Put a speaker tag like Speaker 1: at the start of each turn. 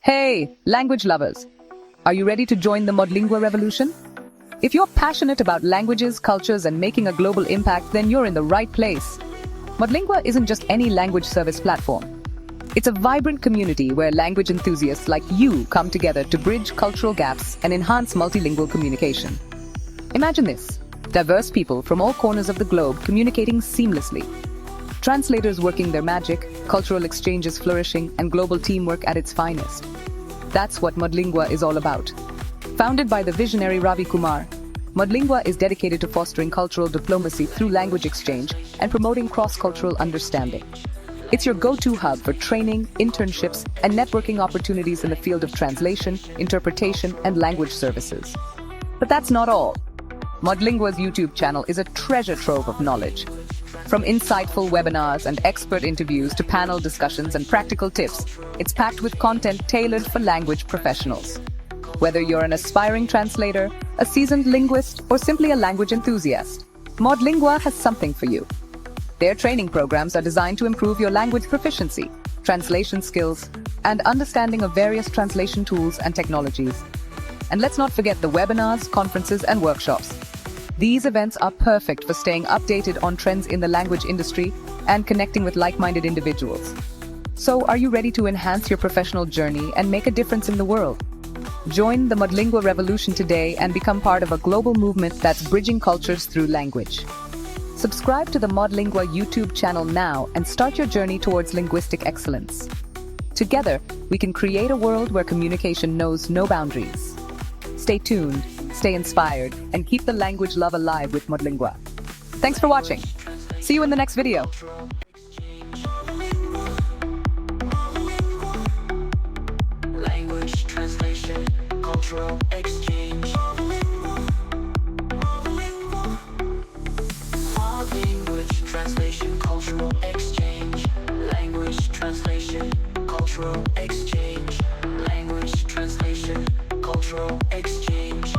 Speaker 1: Hey, language lovers! Are you ready to join the Modlingua revolution? If you're passionate about languages, cultures, and making a global impact, then you're in the right place. Modlingua isn't just any language service platform. It's a vibrant community where language enthusiasts like you come together to bridge cultural gaps and enhance multilingual communication. Imagine this: diverse people from all corners of the globe communicating seamlessly. Translators working their magic, cultural exchanges flourishing, and global teamwork at its finest. That's what Modlingua is all about. Founded by the visionary Ravi Kumar, Modlingua is dedicated to fostering cultural diplomacy through language exchange and promoting cross-cultural understanding. It's your go-to hub for training, internships, and networking opportunities in the field of translation, interpretation, and language services. But that's not all. Modlingua's YouTube channel is a treasure trove of knowledge. From insightful webinars and expert interviews to panel discussions and practical tips, it's packed with content tailored for language professionals. Whether you're an aspiring translator, a seasoned linguist, or simply a language enthusiast, Modlingua has something for you. Their training programs are designed to improve your language proficiency, translation skills, and understanding of various translation tools and technologies. And let's not forget the webinars, conferences, and workshops. These events are perfect for staying updated on trends in the language industry and connecting with like-minded individuals. So, are you ready to enhance your professional journey and make a difference in the world? Join the Modlingua revolution today and become part of a global movement that's bridging cultures through language. Subscribe to the Modlingua YouTube channel now and start your journey towards linguistic excellence. Together, we can create a world where communication knows no boundaries. Stay tuned, stay inspired, and keep the language love alive with Modlingua. Thanks for watching. See you in the next video.
Speaker 2: Language translation, cultural exchange. Language translation, cultural exchange. Language translation, cultural exchange. Language translation, cultural exchange.